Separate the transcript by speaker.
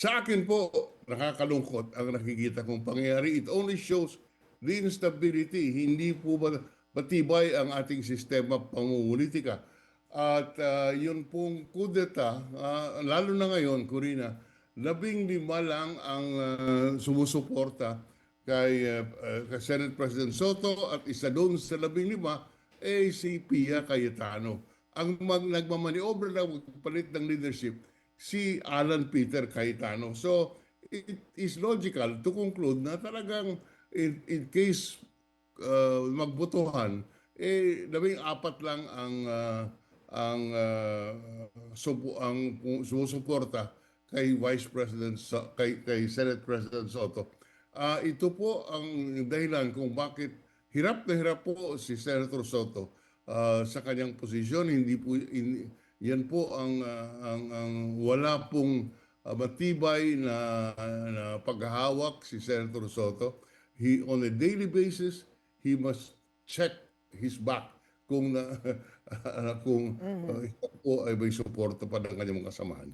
Speaker 1: Sa akin po, nakakalungkot ang nakikita kong pangyayari. It only shows the instability. Hindi po ba matibay ang ating sistema pamumulitika. At yun pong kudeta, lalo na ngayon, Corina, 15 lang ang sumusuporta kay Senate President Soto at isa doon sa 15 si Pia Cayetano. Ang nagmamaniobra na magpalit ng leadership, si Alan Peter Cayetano. So, it is logical to conclude na talagang in case magbotohan, 14 lang ang sumusuporta kay Vice President kay Senate President Soto. Ito po ang dahilan kung bakit hirap na hirap po si Senator Soto sa kanyang posisyon. Hindi po yan po ang wala pong matibay na paghahawak si Senator Soto. On a daily basis, he must check his back kung kung po ay may suporta pa ng kanyang mga kasamahan.